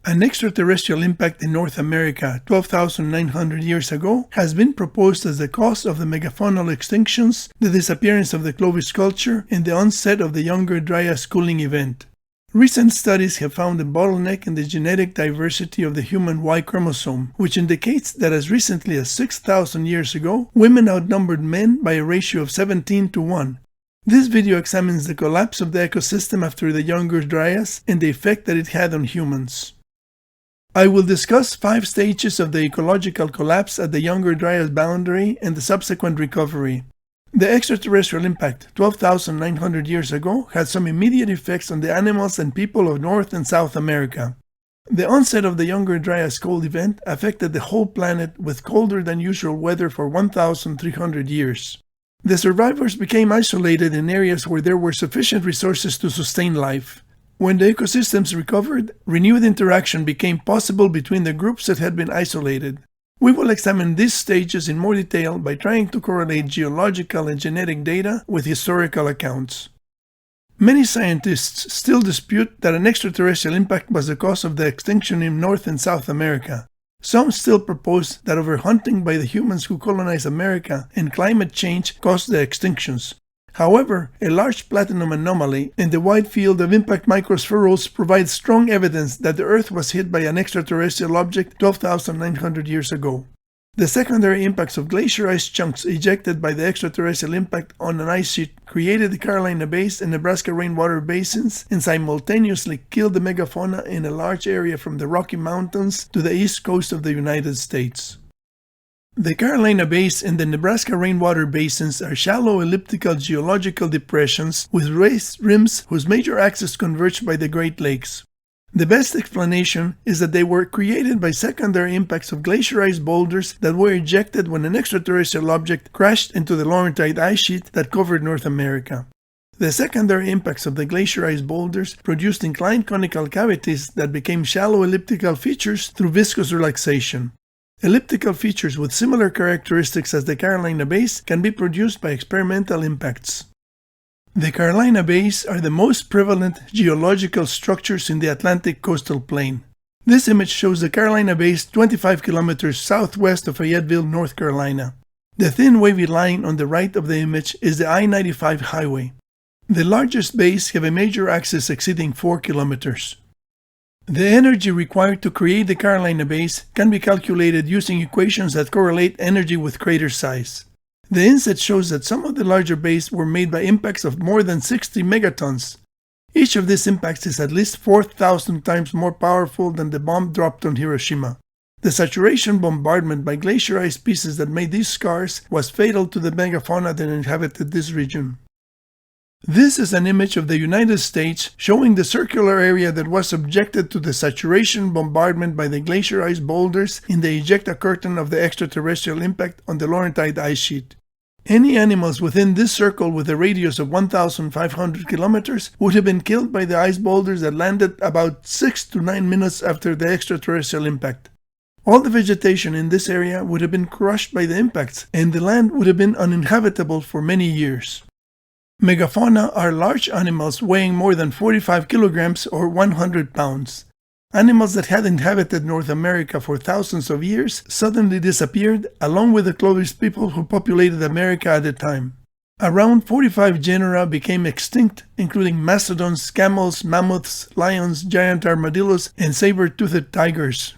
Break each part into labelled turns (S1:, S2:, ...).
S1: An extraterrestrial impact in North America 12,900 years ago has been proposed as the cause of the megafaunal extinctions, the disappearance of the Clovis culture, and the onset of the Younger Dryas cooling event. Recent studies have found a bottleneck in the genetic diversity of the human Y-chromosome, which indicates that as recently as 6,000 years ago, women outnumbered men by a ratio of 17-1. This video examines the collapse of the ecosystem after the Younger Dryas and the effect that it had on humans. I will discuss 5 stages of the ecological collapse at the Younger Dryas boundary and the subsequent recovery. The extraterrestrial impact 12,900 years ago had some immediate effects on the animals and people of North and South America. The onset of the Younger Dryas cold event affected the whole planet with colder than usual weather for 1,300 years. The survivors became isolated in areas where there were sufficient resources to sustain life. When the ecosystems recovered, renewed interaction became possible between the groups that had been isolated. We will examine these stages in more detail by trying to correlate geological and genetic data with historical accounts. Many scientists still dispute that an extraterrestrial impact was the cause of the extinction in North and South America. Some still propose that overhunting by the humans who colonized America and climate change caused the extinctions. However, a large platinum anomaly in the wide field of impact microspherules provides strong evidence that the Earth was hit by an extraterrestrial object 12,900 years ago. The secondary impacts of glacier ice chunks ejected by the extraterrestrial impact on an ice sheet created the Carolina Bays and Nebraska rainwater basins and simultaneously killed the megafauna in a large area from the Rocky Mountains to the east coast of the United States. The Carolina Bays and the Nebraska rainwater basins are shallow elliptical geological depressions with raised rims whose major axes converge by the Great Lakes. The best explanation is that they were created by secondary impacts of glacier ice boulders that were ejected when an extraterrestrial object crashed into the Laurentide ice sheet that covered North America. The secondary impacts of the glacier ice boulders produced inclined conical cavities that became shallow elliptical features through viscous relaxation. Elliptical features with similar characteristics as the Carolina Bays can be produced by experimental impacts. The Carolina Bays are the most prevalent geological structures in the Atlantic coastal plain. This image shows the Carolina Bays 25 kilometers southwest of Fayetteville, North Carolina. The thin wavy line on the right of the image is the I-95 highway. The largest bays have a major axis exceeding 4 kilometers. The energy required to create the Carolina Bays can be calculated using equations that correlate energy with crater size. The inset shows that some of the larger bays were made by impacts of more than 60 megatons. Each of these impacts is at least 4,000 times more powerful than the bomb dropped on Hiroshima. The saturation bombardment by glacier ice pieces that made these scars was fatal to the megafauna that inhabited this region. This is an image of the United States showing the circular area that was subjected to the saturation bombardment by the glacier ice boulders in the ejecta curtain of the extraterrestrial impact on the Laurentide ice sheet. Any animals within this circle with a radius of 1,500 kilometers would have been killed by the ice boulders that landed about 6 to 9 minutes after the extraterrestrial impact. All the vegetation in this area would have been crushed by the impacts, and the land would have been uninhabitable for many years. Megafauna are large animals weighing more than 45 kilograms or 100 pounds. Animals that had inhabited North America for thousands of years suddenly disappeared, along with the Clovis people who populated America at the time. Around 45 genera became extinct, including mastodons, camels, mammoths, lions, giant armadillos, and saber-toothed tigers.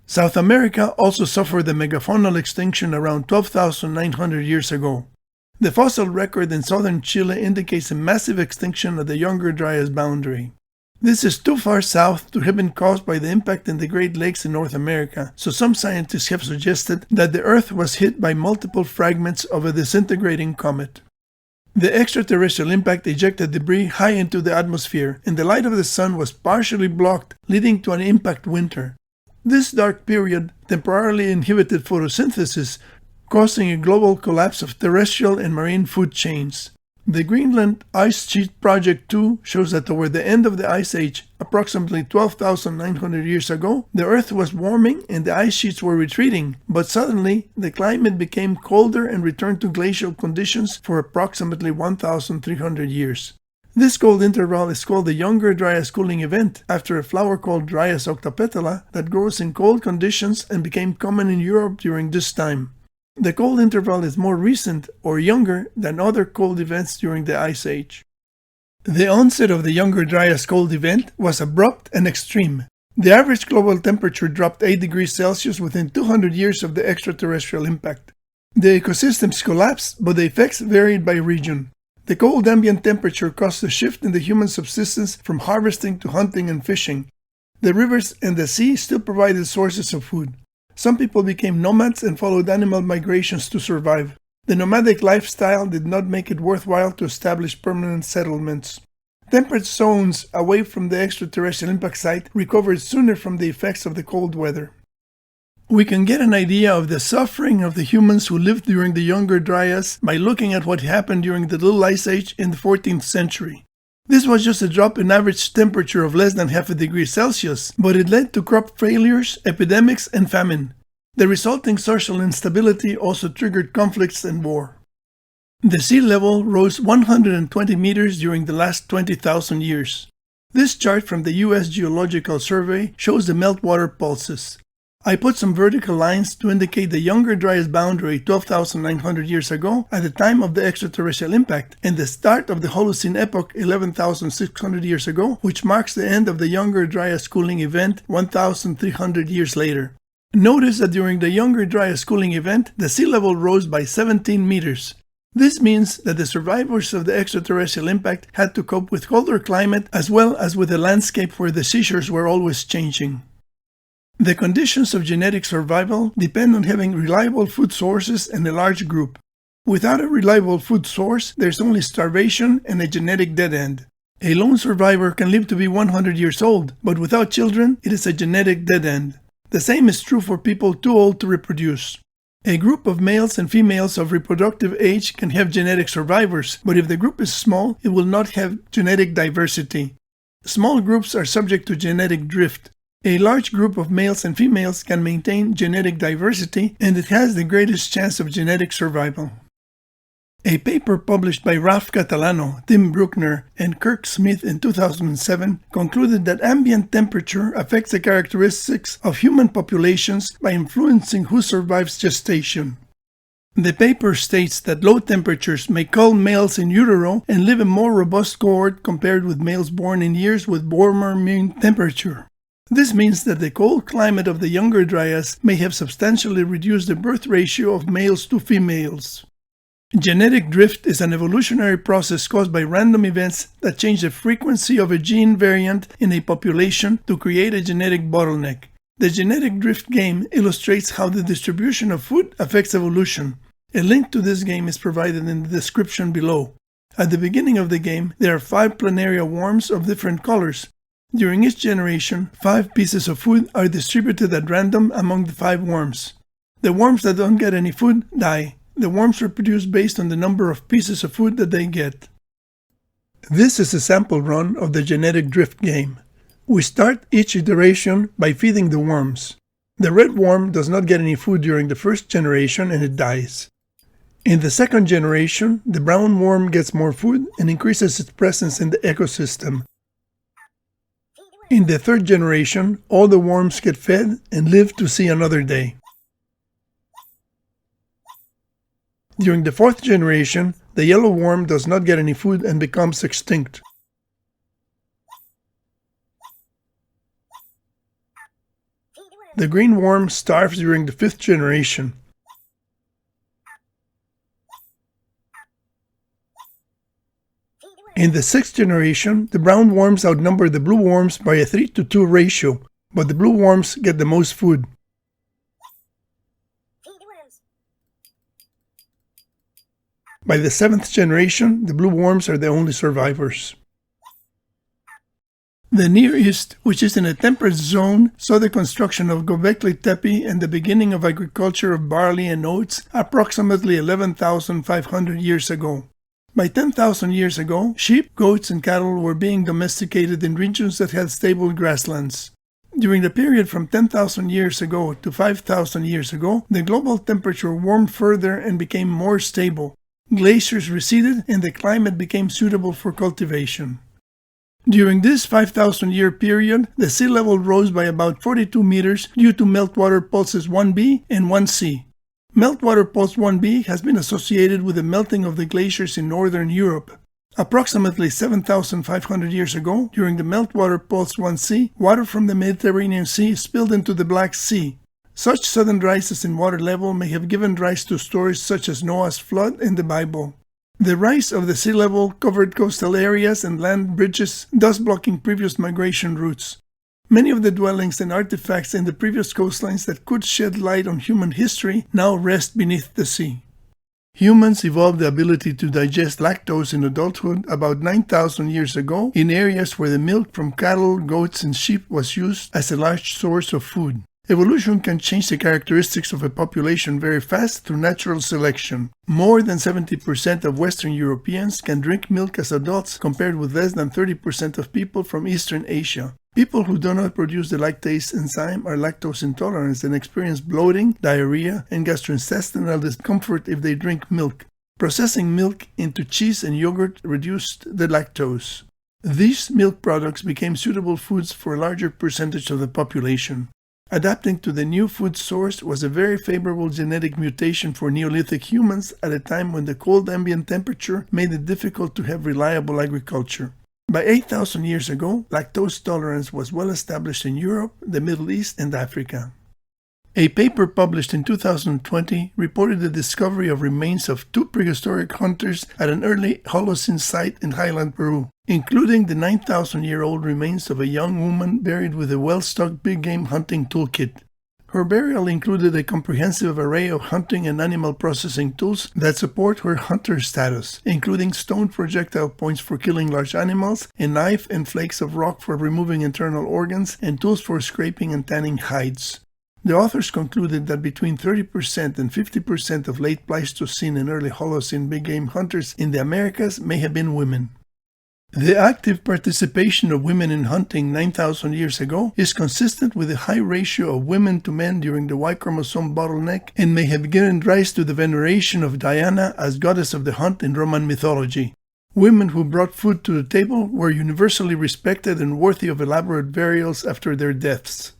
S1: South America also suffered the megafaunal extinction around 12,900 years ago. The fossil record in southern Chile indicates a massive extinction at the Younger Dryas boundary. This is too far south to have been caused by the impact in the Great Lakes in North America, so some scientists have suggested that the Earth was hit by multiple fragments of a disintegrating comet. The extraterrestrial impact ejected debris high into the atmosphere, and the light of the sun was partially blocked, leading to an impact winter. This dark period temporarily inhibited photosynthesis, causing a global collapse of terrestrial and marine food chains. The Greenland Ice Sheet Project 2 shows that toward the end of the Ice Age, approximately 12,900 years ago, the Earth was warming and the ice sheets were retreating, but suddenly the climate became colder and returned to glacial conditions for approximately 1,300 years. This cold interval is called the Younger Dryas cooling event, after a flower called Dryas octopetala that grows in cold conditions and became common in Europe during this time. The cold interval is more recent, or younger, than other cold events during the Ice Age. The onset of the Younger Dryas cold event was abrupt and extreme. The average global temperature dropped 8 degrees Celsius within 200 years of the extraterrestrial impact. The ecosystems collapsed, but the effects varied by region. The cold ambient temperature caused a shift in the human subsistence from harvesting to hunting and fishing. The rivers and the sea still provided sources of food. Some people became nomads and followed animal migrations to survive. The nomadic lifestyle did not make it worthwhile to establish permanent settlements. Temperate zones away from the extraterrestrial impact site recovered sooner from the effects of the cold weather. We can get an idea of the suffering of the humans who lived during the Younger Dryas by looking at what happened during the Little Ice Age in the 14th century. This was just a drop in average temperature of less than half a degree Celsius, but it led to crop failures, epidemics, and famine. The resulting social instability also triggered conflicts and war. The sea level rose 120 meters during the last 20,000 years. This chart from the U.S. Geological Survey shows the meltwater pulses. I put some vertical lines to indicate the Younger Dryas boundary 12,900 years ago at the time of the extraterrestrial impact, and the start of the Holocene epoch 11,600 years ago, which marks the end of the Younger Dryas cooling event 1,300 years later. Notice that during the Younger Dryas cooling event, the sea level rose by 17 meters. This means that the survivors of the extraterrestrial impact had to cope with colder climate as well as with a landscape where the seashores were always changing. The conditions of genetic survival depend on having reliable food sources and a large group. Without a reliable food source, there's only starvation and a genetic dead end. A lone survivor can live to be 100 years old, but without children, it is a genetic dead end. The same is true for people too old to reproduce. A group of males and females of reproductive age can have genetic survivors, but if the group is small, it will not have genetic diversity. Small groups are subject to genetic drift. A large group of males and females can maintain genetic diversity, and it has the greatest chance of genetic survival. A paper published by Ralph Catalano, Tim Bruckner, and Kirk Smith in 2007 concluded that ambient temperature affects the characteristics of human populations by influencing who survives gestation. The paper states that low temperatures may cull males in utero and live a more robust cohort compared with males born in years with warmer mean temperature. This means that the cold climate of the Younger Dryas may have substantially reduced the birth ratio of males to females. Genetic drift is an evolutionary process caused by random events that change the frequency of a gene variant in a population to create a genetic bottleneck. The genetic drift game illustrates how the distribution of food affects evolution. A link to this game is provided in the description below. At the beginning of the game, there are 5 planaria worms of different colors. During each generation, 5 pieces of food are distributed at random among the 5 worms. The worms that don't get any food die. The worms reproduce based on the number of pieces of food that they get. This is a sample run of the genetic drift game. We start each iteration by feeding the worms. The red worm does not get any food during the first generation and it dies. In the second generation, the brown worm gets more food and increases its presence in the ecosystem. In the third generation, all the worms get fed and live to see another day. During the fourth generation, the yellow worm does not get any food and becomes extinct. The green worm starves during the fifth generation. In the sixth generation, the brown worms outnumber the blue worms by a 3-to-2 ratio, but the blue worms get the most food. By the seventh generation, the blue worms are the only survivors. The Near East, which is in a temperate zone, saw the construction of Göbekli Tepe and the beginning of agriculture of barley and oats approximately 11,500 years ago. By 10,000 years ago, sheep, goats, and cattle were being domesticated in regions that had stable grasslands. During the period from 10,000 years ago to 5,000 years ago, the global temperature warmed further and became more stable. Glaciers receded and the climate became suitable for cultivation. During this 5,000-year period, the sea level rose by about 42 meters due to meltwater pulses 1b and 1c. Meltwater pulse 1b has been associated with the melting of the glaciers in northern Europe. Approximately 7,500 years ago, during the meltwater pulse 1c, water from the Mediterranean Sea spilled into the Black Sea. Such sudden rises in water level may have given rise to stories such as Noah's flood in the Bible. The rise of the sea level covered coastal areas and land bridges, thus blocking previous migration routes. Many of the dwellings and artifacts in the previous coastlines that could shed light on human history now rest beneath the sea. Humans evolved the ability to digest lactose in adulthood about 9,000 years ago in areas where the milk from cattle, goats, and sheep was used as a large source of food. Evolution can change the characteristics of a population very fast through natural selection. More than 70% of Western Europeans can drink milk as adults, compared with less than 30% of people from Eastern Asia. People who do not produce the lactase enzyme are lactose intolerant and experience bloating, diarrhea, and gastrointestinal discomfort if they drink milk. Processing milk into cheese and yogurt reduced the lactose. These milk products became suitable foods for a larger percentage of the population. Adapting to the new food source was a very favorable genetic mutation for Neolithic humans at a time when the cold ambient temperature made it difficult to have reliable agriculture. By 8,000 years ago, lactose tolerance was well established in Europe, the Middle East, and Africa. A paper published in 2020 reported the discovery of remains of 2 prehistoric hunters at an early Holocene site in highland Peru, including the 9,000-year-old remains of a young woman buried with a well-stocked big game hunting toolkit. Her burial included a comprehensive array of hunting and animal processing tools that support her hunter status, including stone projectile points for killing large animals, a knife and flakes of rock for removing internal organs, and tools for scraping and tanning hides. The authors concluded that between 30% and 50% of late Pleistocene and early Holocene big game hunters in the Americas may have been women. The active participation of women in hunting 9,000 years ago is consistent with the high ratio of women to men during the Y-chromosome bottleneck and may have given rise to the veneration of Diana as goddess of the hunt in Roman mythology. Women who brought food to the table were universally respected and worthy of elaborate burials after their deaths.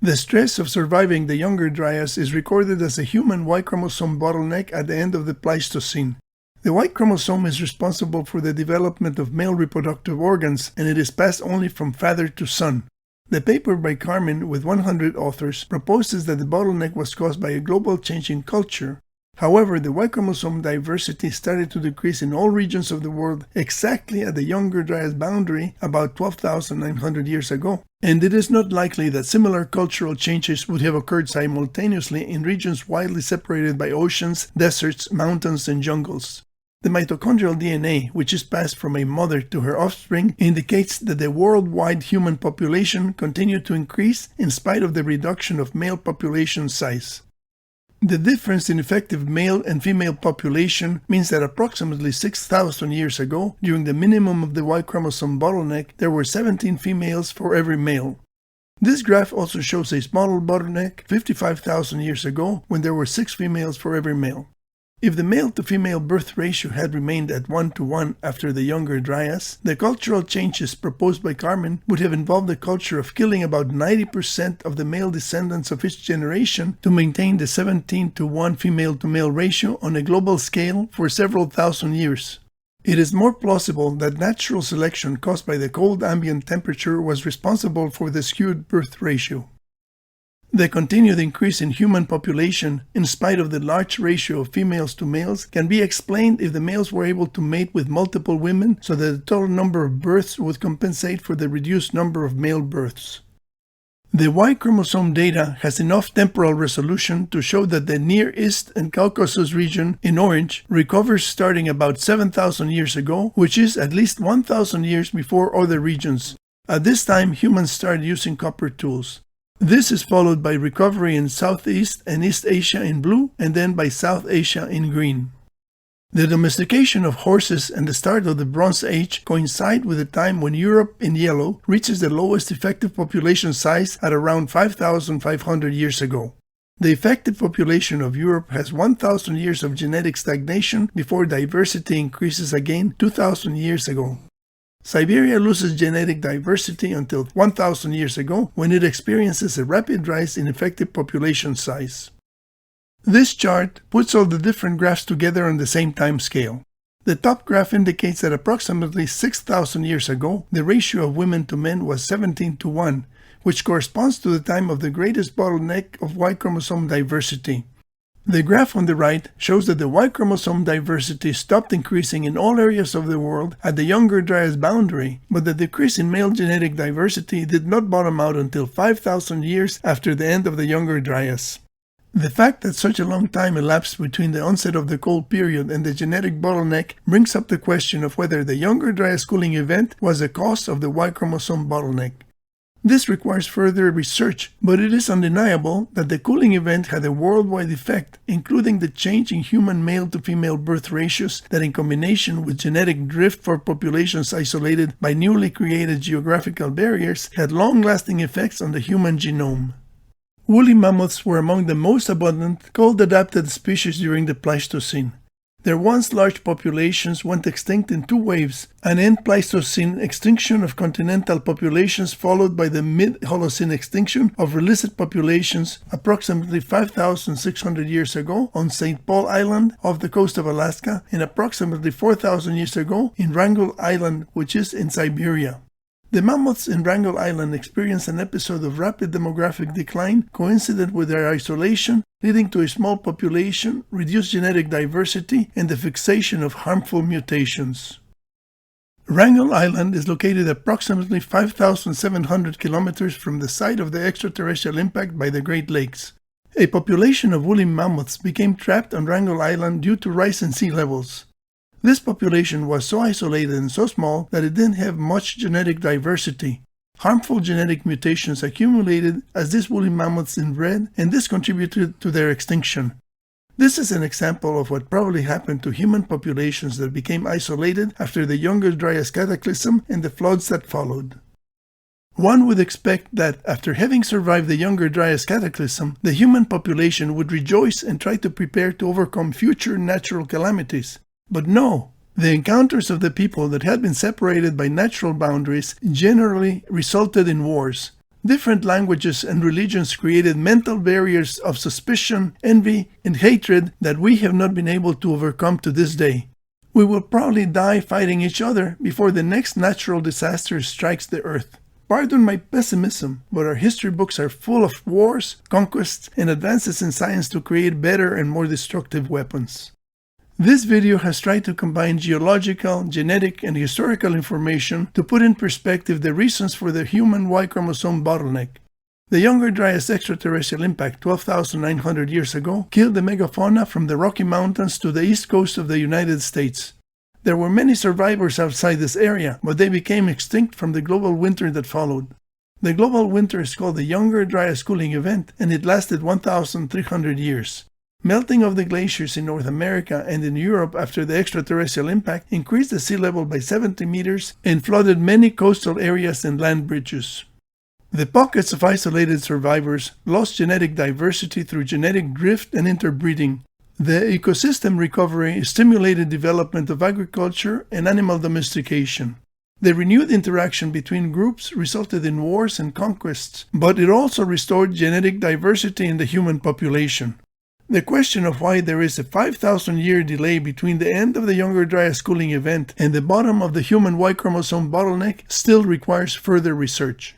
S1: The stress of surviving the Younger Dryas is recorded as a human Y-chromosome bottleneck at the end of the Pleistocene. The Y-chromosome is responsible for the development of male reproductive organs, and it is passed only from father to son. The paper by Carmen with 100 authors proposes that the bottleneck was caused by a global change in culture. However, the Y-chromosome diversity started to decrease in all regions of the world exactly at the Younger Dryas boundary about 12,900 years ago, and it is not likely that similar cultural changes would have occurred simultaneously in regions widely separated by oceans, deserts, mountains, and jungles. The mitochondrial DNA, which is passed from a mother to her offspring, indicates that the worldwide human population continued to increase in spite of the reduction of male population size. The difference in effective male and female population means that approximately 6,000 years ago, during the minimum of the Y-chromosome bottleneck, there were 17 females for every male. This graph also shows a smaller bottleneck 55,000 years ago, when there were 6 females for every male. If the male-to-female birth ratio had remained at 1:1 after the Younger Dryas, the cultural changes proposed by Carmen would have involved the culture of killing about 90% of the male descendants of each generation to maintain the 17:1 female-to-male ratio on a global scale for several thousand years. It is more plausible that natural selection caused by the cold ambient temperature was responsible for the skewed birth ratio. The continued increase in human population, in spite of the large ratio of females to males, can be explained if the males were able to mate with multiple women so that the total number of births would compensate for the reduced number of male births. The Y-chromosome data has enough temporal resolution to show that the Near East and Caucasus region, in orange, recovers starting about 7,000 years ago, which is at least 1,000 years before other regions. At this time, humans started using copper tools. This is followed by recovery in Southeast and East Asia in blue, and then by South Asia in green. The domestication of horses and the start of the Bronze Age coincide with the time when Europe, in yellow, reaches the lowest effective population size at around 5,500 years ago. The effective population of Europe has 1,000 years of genetic stagnation before diversity increases again 2,000 years ago. Siberia loses genetic diversity until 1,000 years ago, when it experiences a rapid rise in effective population size. This chart puts all the different graphs together on the same time scale. The top graph indicates that approximately 6,000 years ago, the ratio of women to men was 17:1, which corresponds to the time of the greatest bottleneck of Y-chromosome diversity. The graph on the right shows that the Y-chromosome diversity stopped increasing in all areas of the world at the Younger Dryas boundary, but the decrease in male genetic diversity did not bottom out until 5,000 years after the end of the Younger Dryas. The fact that such a long time elapsed between the onset of the cold period and the genetic bottleneck brings up the question of whether the Younger Dryas cooling event was the cause of the Y-chromosome bottleneck. This requires further research, but it is undeniable that the cooling event had a worldwide effect, including the change in human male-to-female birth ratios that, in combination with genetic drift for populations isolated by newly created geographical barriers, had long-lasting effects on the human genome. Woolly mammoths were among the most abundant, cold-adapted species during the Pleistocene. Their once large populations went extinct in two waves, an end-Pleistocene extinction of continental populations followed by the mid-Holocene extinction of relicid populations approximately 5,600 years ago on St. Paul Island off the coast of Alaska and approximately 4,000 years ago in Wrangel Island, which is in Siberia. The mammoths in Wrangel Island experienced an episode of rapid demographic decline coincident with their isolation, leading to a small population, reduced genetic diversity, and the fixation of harmful mutations. Wrangel Island is located approximately 5,700 kilometers from the site of the extraterrestrial impact by the Great Lakes. A population of woolly mammoths became trapped on Wrangel Island due to rise in sea levels. This population was so isolated and so small that it didn't have much genetic diversity. Harmful genetic mutations accumulated as these woolly mammoths inbred, and this contributed to their extinction. This is an example of what probably happened to human populations that became isolated after the Younger Dryas cataclysm and the floods that followed. One would expect that, after having survived the Younger Dryas cataclysm, the human population would rejoice and try to prepare to overcome future natural calamities. But no, the encounters of the people that had been separated by natural boundaries generally resulted in wars. Different languages and religions created mental barriers of suspicion, envy, and hatred that we have not been able to overcome to this day. We will probably die fighting each other before the next natural disaster strikes the earth. Pardon my pessimism, but our history books are full of wars, conquests, and advances in science to create better and more destructive weapons. This video has tried to combine geological, genetic, and historical information to put in perspective the reasons for the human Y-chromosome bottleneck. The Younger Dryas extraterrestrial impact 12,900 years ago killed the megafauna from the Rocky Mountains to the east coast of the United States. There were many survivors outside this area, but they became extinct from the global winter that followed. The global winter is called the Younger Dryas cooling event, and it lasted 1,300 years. Melting of the glaciers in North America and in Europe after the extraterrestrial impact increased the sea level by 70 meters and flooded many coastal areas and land bridges. The pockets of isolated survivors lost genetic diversity through genetic drift and interbreeding. The ecosystem recovery stimulated development of agriculture and animal domestication. The renewed interaction between groups resulted in wars and conquests, but it also restored genetic diversity in the human population. The question of why there is a 5,000-year delay between the end of the Younger Dryas cooling event and the bottom of the human Y-chromosome bottleneck still requires further research.